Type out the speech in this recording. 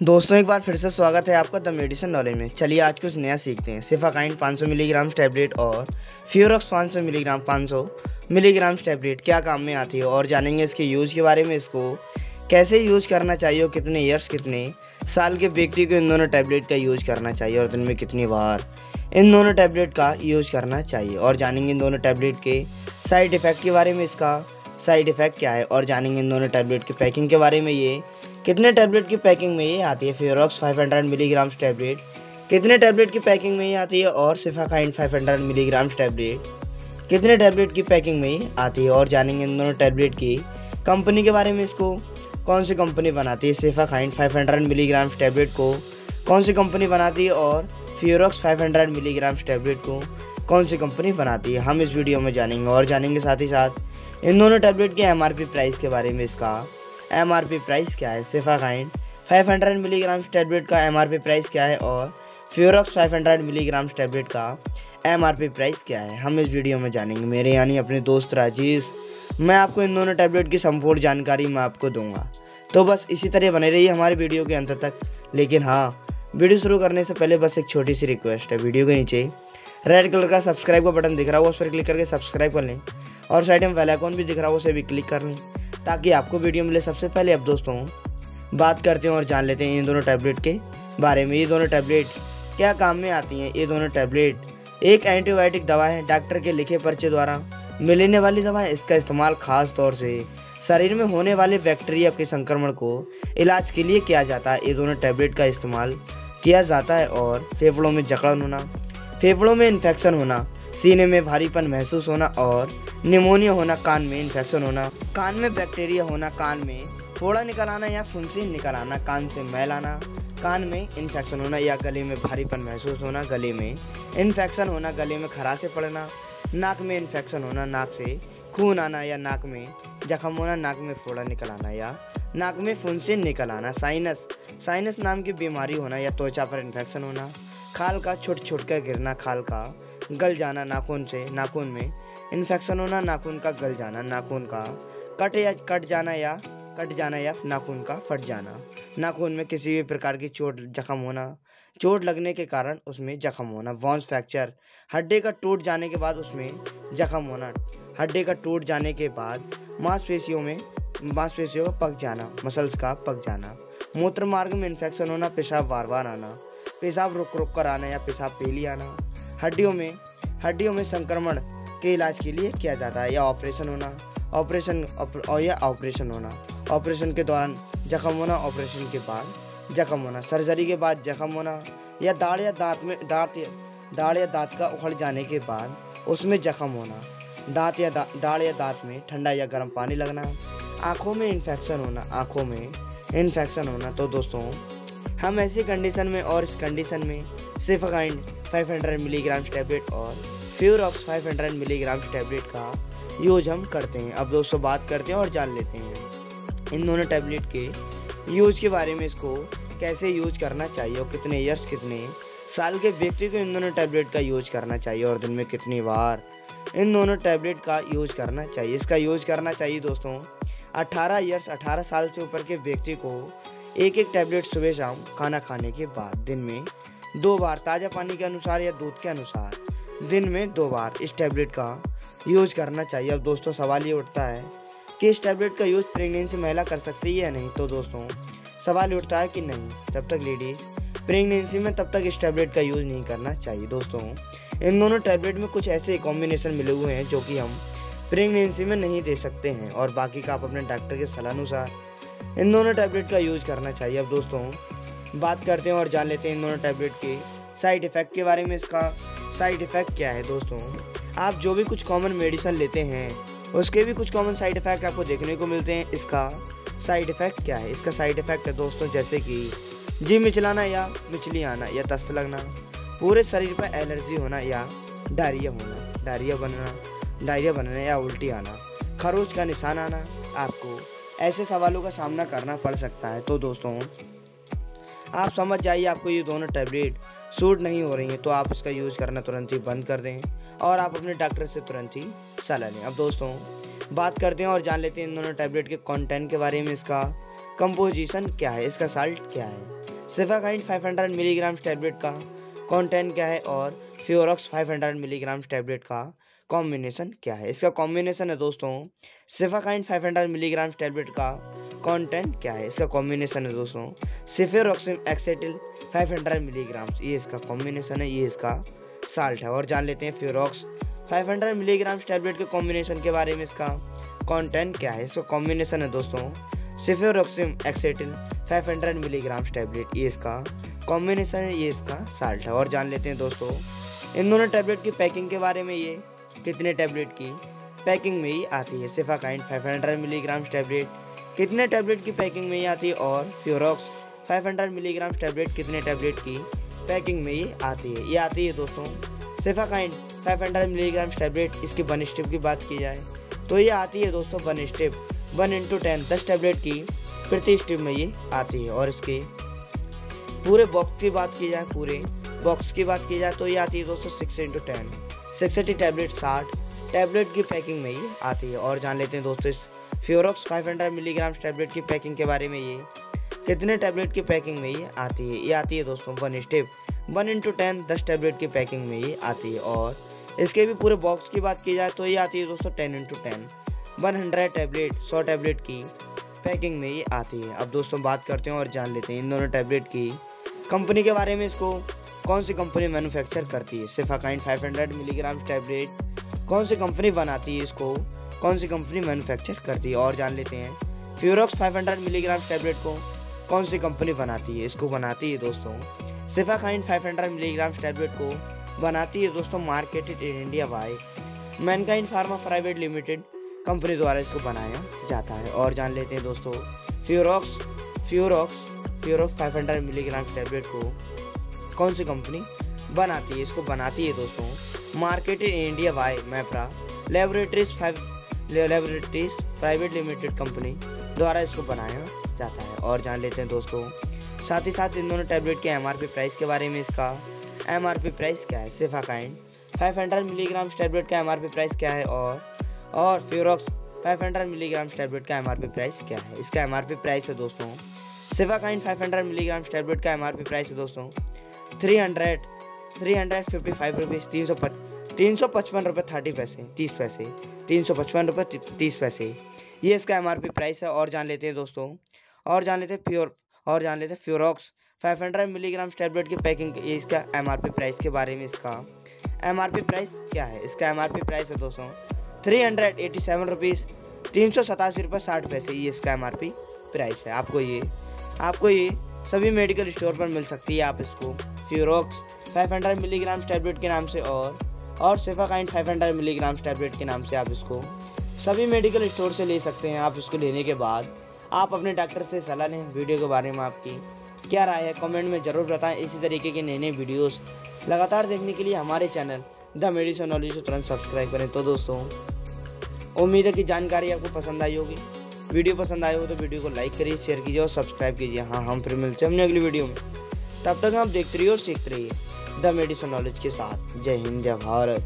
दोस्तों एक बार फिर से स्वागत है आपका द मेडिसिन नॉलेज में। चलिए आज कुछ नया सीखते हैं। सिफाकाइन 500 मिलीग्राम टैबलेट और फ्यूरोक्स 500 मिलीग्राम टैबलेट क्या काम में आती है और जानेंगे इसके यूज़ के बारे में। इसको कैसे यूज़ करना चाहिए और कितने ईयर्स कितने साल के व्यक्ति को इन दोनों टैबलेट का यूज़ करना चाहिए और दिन में कितनी बार इन दोनों टैबलेट का यूज़ करना चाहिए और जानेंगे इन दोनों टैबलेट के साइड इफ़ेक्ट के बारे में। इसका साइड इफ़ेक्ट क्या है और जानेंगे इन दोनों टैबलेट की पैकिंग के बारे में। ये कितने टैबलेट की पैकिंग में ये आती है। फ्यूरोक्स 500 मिलीग्राम टैबलेट कितने टैबलेट की पैकिंग में ये आती है और सिफाकाइन 500 मिलीग्राम टैबलेट कितने टैबलेट की पैकिंग में ये आती है और जानेंगे इन दोनों टैबलेट की कंपनी के बारे में। इसको कौन सी कंपनी बनाती है। सिफाकाइन 500 मिलीग्राम टैबलेट को कौन सी कंपनी बनाती है और फ्यूरोक्स 500 मिलीग्राम टैबलेट को कौन सी कंपनी बनाती है, हम इस वीडियो में जानेंगे। और जानेंगे साथ ही साथ इन दोनों टैबलेट के MRP प्राइस के बारे में। इसका MRP प्राइस क्या है। सिफाकाइन 500 मिलीग्राम टैबलेट का MRP प्राइस क्या है और फ्यूरोक्स 500 मिलीग्राम टैबलेट का MRP प्राइस क्या है, हम इस वीडियो में जानेंगे। मेरे यानी अपने दोस्त राजेश, मैं आपको इन दोनों टैबलेट की संपूर्ण जानकारी मैं आपको दूंगा। तो बस इसी तरह बने रहिए हमारे वीडियो के अंत तक। लेकिन हाँ, वीडियो शुरू करने से पहले बस एक छोटी सी रिक्वेस्ट है। वीडियो के नीचे रेड कलर का सब्सक्राइब का बटन दिख रहा होगा, उस पर क्लिक करके सब्सक्राइब कर लें और साइड में बेल आइकन भी दिख रहा होगा, उसे भी क्लिक कर लें ताकि आपको वीडियो मिले सबसे पहले। अब दोस्तों बात करते हैं और जान लेते हैं इन दोनों टैबलेट के बारे में। ये दोनों टैबलेट क्या काम में आती हैं। ये दोनों टैबलेट एक एंटीबायोटिक दवा है, डॉक्टर के लिखे पर्चे द्वारा मिलने वाली दवा है। इसका इस्तेमाल खास तौर से शरीर में होने वाले बैक्टीरिया के संक्रमण को इलाज के लिए किया जाता है। ये दोनों टैबलेट का इस्तेमाल किया जाता है और फेफड़ों में जकड़न होना, फेफड़ों में इन्फेक्शन होना, सीने में भारीपन महसूस होना और निमोनिया होना, कान में इन्फेक्शन होना, कान में बैक्टीरिया होना, कान में फोड़ा निकल आना या फुंसी निकल आना, कान से मैल आना, कान में इन्फेक्शन होना या गले में भारीपन महसूस होना, गले में इन्फेक्शन होना, गले में खराशे पड़ना, नाक में इन्फेक्शन होना, नाक से खून आना या नाक में जख्म होना, नाक में फोड़ा निकल आना या नाक में फुंसी निकल आना, साइनस नाम की बीमारी होना या त्वचा पर इन्फेक्शन होना, खाल का छुट कर गिरना, खाल का गल जाना, नाखून से नाखून में इन्फेक्शन होना, नाखून का गल जाना, नाखून का कट जाना या नाखून का फट जाना, नाखून में किसी भी प्रकार की जख्म होना, चोट लगने के कारण उसमें जख्म होना, बोन्स फ्रैक्चर, हड्डी का टूट जाने के बाद उसमें जख्म होना, हड्डी का टूट जाने के बाद मांसपेशियों का पक जाना, मसल्स का पक जाना, मूत्र मार्ग में इन्फेक्शन होना, पेशाब बार आना, पेशाब रुक कर आना या पेशाब पीली आना, हड्डियों में संक्रमण के इलाज के लिए किया जाता है या ऑपरेशन होना, ऑपरेशन के दौरान जख्म होना, ऑपरेशन के बाद जख्म होना, सर्जरी के बाद जख्म होना या दाढ़ या दांत का उखड़ जाने के बाद उसमें जख्म होना, दाढ़ या दांत में ठंडा या गर्म पानी लगना, आँखों में इन्फेक्शन होना। तो दोस्तों हम ऐसी कंडीशन में और इस कंडीशन में सिफाकाइन 500 मिलीग्राम टैबलेट और फ्यूरोक्स 500 मिलीग्राम टैबलेट का यूज हम करते हैं। अब दोस्तों बात करते हैं और जान लेते हैं इन दोनों टैबलेट के यूज के बारे में। इसको कैसे यूज करना चाहिए और कितने ईयर्स कितने साल के व्यक्ति को इन दोनों टैबलेट का यूज करना चाहिए और दिन में कितनी बार इन दोनों टैबलेट का यूज करना चाहिए। इसका यूज करना चाहिए दोस्तों 18 साल से ऊपर के व्यक्ति को एक टैबलेट सुबह शाम खाना खाने के बाद दिन में 2 बार, ताज़ा पानी के अनुसार या दूध के अनुसार दिन में 2 बार इस टैबलेट का यूज करना चाहिए। अब दोस्तों सवाल ये उठता है कि इस टैबलेट का यूज प्रेगनेंसी महिला कर सकती है या नहीं। तो दोस्तों सवाल उठता है कि नहीं, तब तक लेडीज प्रेगनेंसी में तब तक इस टैबलेट का यूज नहीं करना चाहिए। दोस्तों इन दोनों टैबलेट में कुछ ऐसे कॉम्बिनेशन मिले हुए हैं जो कि हम प्रेगनेंसी में नहीं दे सकते हैं और बाकी का आप अपने डॉक्टर के सलाह अनुसार इन दोनों टैबलेट का यूज करना चाहिए। अब दोस्तों बात करते हैं और जान लेते हैं इन दोनों टैबलेट के साइड इफ़ेक्ट के बारे में। इसका साइड इफ़ेक्ट क्या है। दोस्तों आप जो भी कुछ कॉमन मेडिसिन लेते हैं उसके भी कुछ कॉमन साइड इफ़ेक्ट आपको देखने को मिलते हैं। इसका साइड इफ़ेक्ट क्या है। इसका साइड इफ़ेक्ट है दोस्तों जैसे कि जी मिचलाना या मिचली आना या दस्त लगना, पूरे शरीर पर एलर्जी होना या डायरिया होना, डायरिया बनना या उल्टी आना, खरोच का निशान आना। आपको ऐसे सवालों का सामना करना पड़ सकता है। तो दोस्तों आप समझ जाइए आपको ये दोनों टैबलेट सूट नहीं हो रही हैं तो आप इसका यूज़ करना तुरंत ही बंद कर दें और आप अपने डॉक्टर से तुरंत ही सलाह लें। अब दोस्तों बात करते हैं और जान लेते हैं इन दोनों टैबलेट के कंटेंट के बारे में। इसका कंपोजिशन क्या है, इसका साल्ट क्या है। सिफाकाइन 500 मिलीग्राम टैबलेट का कंटेंट क्या है और फ्यूरोक्स 500 मिलीग्राम टैबलेट का कॉम्बिनेशन क्या है। इसका कॉम्बिनेशन है दोस्तों सिफाकाइन 500 मिलीग्राम टैबलेट का कंटेंट क्या है। इसका कॉम्बिनेशन है दोस्तों सेफेरॉक्सिम एक्सेटिल 500 मिलीग्राम, ये इसका कॉम्बिनेशन है, ये इसका साल्ट है। और जान लेते हैं फ्यूरोक्स 500 मिलीग्राम टैबलेट के कॉम्बिनेशन के बारे में। इसका कंटेंट क्या है। इसका कॉम्बिनेशन है दोस्तों सेफेरॉक्सिम एक्सेटिल 500 मिलीग्राम टैबलेट, ये इसका कॉम्बिनेशन है, ये इसका साल्ट है। और जान लेते हैं दोस्तों इन दोनों टैबलेट की पैकिंग के बारे में। ये कितने टैबलेट की पैकिंग में ही आती है। सिफाकाइन 500 मिलीग्राम टैबलेट कितने टैबलेट की पैकिंग में ही आती है और फ्यूरोक्स 500 मिलीग्राम टैबलेट कितने टैबलेट की पैकिंग में ही आती है। ये आती है दोस्तों सिफाकाइन 500 मिलीग्राम टैबलेट। इसकी 1 स्टेप की बात की जाए तो ये आती है दोस्तों 1 स्टेप 1 × 10 10 टैबलेट की प्रति स्टेप में ये आती है। और इसके पूरे बॉक्स की बात की जाए, पूरे बॉक्स की बात की जाए तो ये आती है दोस्तों 6 × 10 60 टैबलेट 60 टैबलेट की पैकिंग में ये आती है। और जान लेते हैं दोस्तों इस फ्यूरोक्स 500 मिलीग्राम टैबलेट की पैकिंग के बारे में। ये कितने टैबलेट की पैकिंग में ये आती है। ये आती है दोस्तों 1 स्टेप 1 × 10 10 टैबलेट की पैकिंग में ये आती है। और इसके भी पूरे बॉक्स की बात की जाए तो ये आती है दोस्तों 10 × 10 100 टैबलेट 100 टैबलेट की पैकिंग में ये आती है। अब दोस्तों बात करते हैं और जान लेते हैं इन दोनों टैबलेट की कंपनी के बारे में। इसको कौन सी कंपनी मैन्युफैक्चर करती है। सिफाकाइन 500 मिलीग्राम टैबलेट कौन सी कंपनी बनाती है, इसको कौन सी कंपनी मैन्युफैक्चर करती है। और जान लेते हैं फ्यूरोक्स 500 मिलीग्राम टैबलेट को कौन सी कंपनी बनाती है। इसको बनाती है दोस्तों सिफाकाइन 500 मिलीग्राम टैबलेट को बनाती है दोस्तों marketed in India bye Mankind pharma private limited company द्वारा इसको बनाया जाता है। और जान लेते हैं दोस्तों फ्यूरोक्स 500 मिलीग्राम टैबलेट को कौन सी कंपनी बनाती है। इसको बनाती है दोस्तों marketed in India by Mapra laboratories private limited company द्वारा इसको बनाया जाता है। और जान लेते हैं दोस्तों साथ ही साथ इन दोनों टैबलेट के MRP प्राइस के बारे में। इसका MRP प्राइस क्या है। सिफाकाइन 500 मिलीग्राम टैबलेट का MRP प्राइस क्या है और फ्यूरोक्स 500 मिलीग्राम टैबलेट का MRP प्राइस क्या है। इसका MRP प्राइस है दोस्तों सिफाकाइन 500 मिलीग्राम टैबलेट का MRP प्राइस है दोस्तों 355 रुपीज़ 355 रुपये 30 पैसे 355 रुपये 30 पैसे, ये इसका MRP प्राइस है। और जान लेते हैं दोस्तों फ्यूरोक्स 500 मिलीग्राम टैबलेट की पैकिंग इसका MRP प्राइस के बारे में। इसका MRP प्राइस क्या है। इसका MRP प्राइस है दोस्तों 387 रुपीज़ 387 रुपये 60 पैसे, ये इसका MRP प्राइस है। आपको ये सभी मेडिकल स्टोर पर मिल सकती है। आप इसको फ्यूरोक्स 500 मिलीग्राम टैबलेट के नाम से और सिफाकाइन 500 मिलीग्राम टैबलेट के नाम से आप इसको सभी मेडिकल स्टोर से ले सकते हैं। आप इसको लेने के बाद आप अपने डॉक्टर से सलाह लें। वीडियो के बारे में आपकी क्या राय है कमेंट में ज़रूर बताएं। इसी तरीके के नए वीडियोस लगातार देखने के लिए हमारे चैनल द मेडिसिन नॉलेज को तुरंत सब्सक्राइब करें। तो दोस्तों उम्मीद है कि जानकारी आपको पसंद आई होगी। वीडियो पसंद आए हो तो वीडियो को लाइक करिए, शेयर कीजिए और सब्सक्राइब कीजिए। हाँ, हम फिर मिलते हैं अपनी अगली वीडियो में। तब तक आप देखते रहिए और सीखते रहिए द मेडिसिन नॉलेज के साथ। जय हिंद, जय भारत।